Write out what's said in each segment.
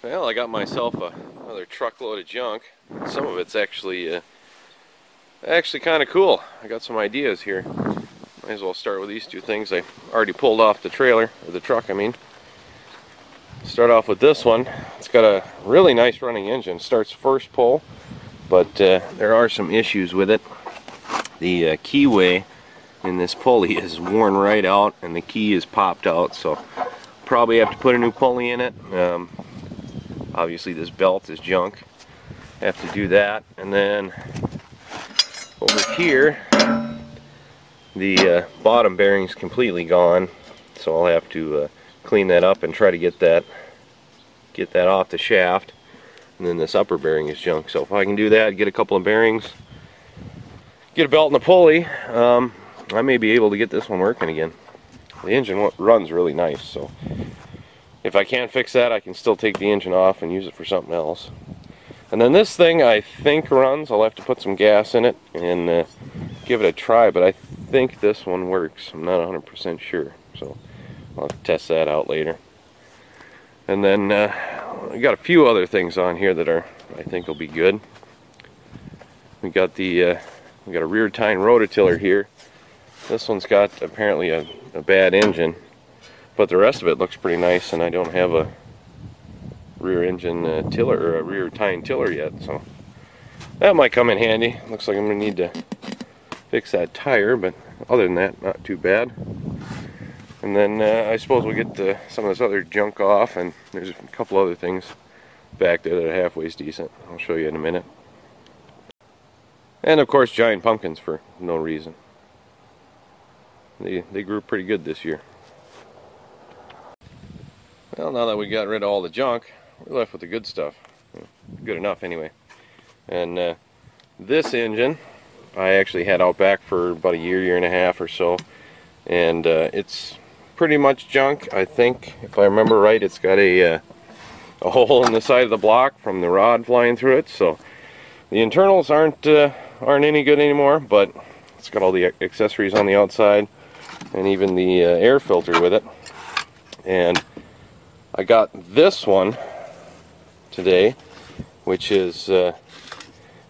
Well, I got myself another truckload of junk. Some of it's actually kind of cool. I got some ideas here. Might as well start with these two things I already pulled off the trailer, or the truck I mean. Start off with this one. It's got a really nice running engine. Starts first pull, but there are some issues with it. The keyway in this pulley is worn right out and the key is popped out, so probably have to put a new pulley in it. Obviously this belt is junk. Have to do that. And then over here the bottom bearing's completely gone, so I'll have to clean that up and try to get that off the shaft. And then this upper bearing is junk, so if I can do that, get a couple of bearings, get a belt and a pulley, I may be able to get this one working again. The engine runs really nice, so if I can't fix that, I can still take the engine off and use it for something else. And then this thing I think runs. I'll have to put some gas in it and give it a try, but I think this one works. I'm not 100% sure, so I'll have to test that out later. And then we got a few other things on here that I think will be good. We got a rear tine rototiller here. This one's got apparently a bad engine, but the rest of it looks pretty nice, and I don't have a rear engine tiller or a rear tine tiller yet, so that might come in handy. Looks like I'm gonna need to fix that tire, but other than that, not too bad. And then I suppose we'll get some of this other junk off, and there's a couple other things back there that are halfway decent. I'll show you in a minute. And of course, giant pumpkins for no reason. They grew pretty good this year. Well, now that we got rid of all the junk, we're left with the good stuff. Good enough anyway. And this engine I actually had out back for about a year and a half or so, and it's pretty much junk. I think, if I remember right, it's got a hole in the side of the block from the rod flying through it, so the internals aren't any good anymore, but it's got all the accessories on the outside and even the air filter with it. And I got this one today, which is a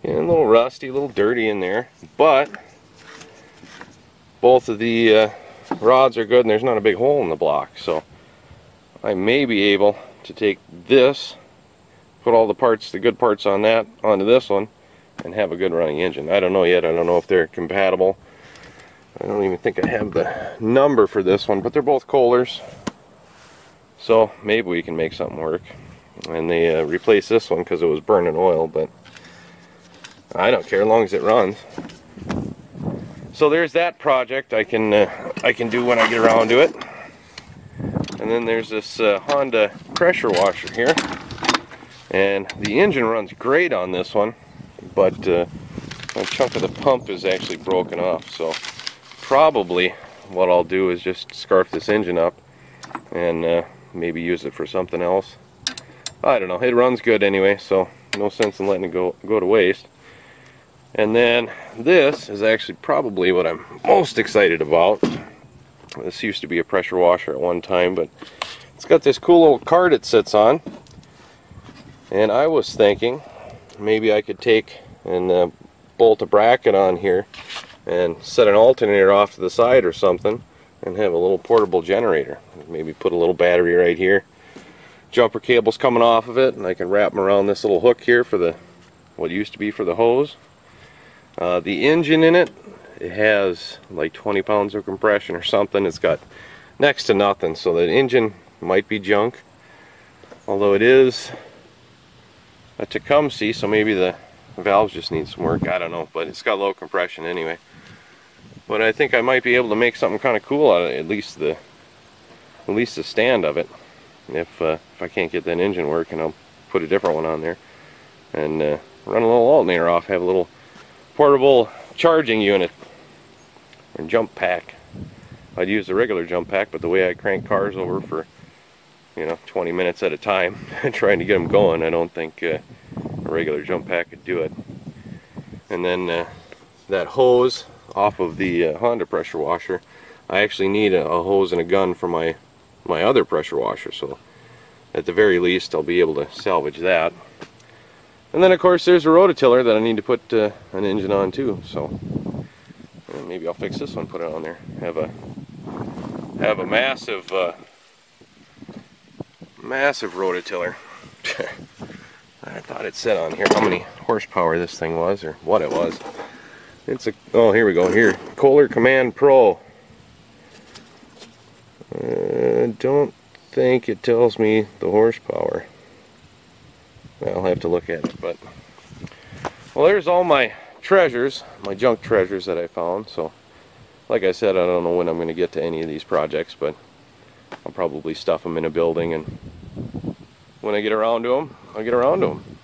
little rusty, a little dirty in there, but both of the rods are good and there's not a big hole in the block, so I may be able to take this, put all the parts, the good parts on that, onto this one, and have a good running engine. I don't know yet. I don't know if they're compatible. I don't even think I have the number for this one, but they're both Kohlers, so maybe we can make something work. And they replaced this one because it was burning oil, but I don't care as long as it runs. So there's that project I can do when I get around to it. And then there's this Honda pressure washer here, and the engine runs great on this one, but a chunk of the pump is actually broken off, so probably what I'll do is just scarf this engine up and maybe use it for something else. I don't know, it runs good anyway, so no sense in letting it go to waste. And then this is actually probably what I'm most excited about. This used to be a pressure washer at one time, but it's got this cool little card it sits on, and I was thinking maybe I could take and bolt a bracket on here and set an alternator off to the side or something and have a little portable generator. Maybe put a little battery right here, jumper cables coming off of it, and I can wrap them around this little hook here for what used to be for the hose. The engine in it has like 20 pounds of compression or something. It's got next to nothing, so the engine might be junk, although it is a Tecumseh, so maybe the valves just need some work. I don't know, but it's got low compression anyway. But I think I might be able to make something kind of cool out of it, at least the stand of it. If I can't get that engine working, I'll put a different one on there and run a little alternator off, have a little portable charging unit or jump pack. I'd use the regular jump pack, but the way I crank cars over for 20 minutes at a time trying to get them going, I don't think a regular jump pack could do it. And then that hose off of the Honda pressure washer, I actually need a hose and a gun for my other pressure washer, so at the very least I'll be able to salvage that. And then of course there's a rototiller that I need to put an engine on too, so maybe I'll fix this one, put it on there. Have a massive massive rototiller. I thought it said on here how many horsepower this thing was, or what it was. It's a, oh, here we go, here, Kohler Command Pro. Don't think it tells me the horsepower. I'll have to look at it, but well, there's all my treasures, my junk treasures that I found. So like I said, I don't know when I'm going to get to any of these projects, but I'll probably stuff them in a building, and when I get around to them, I'll get around to them.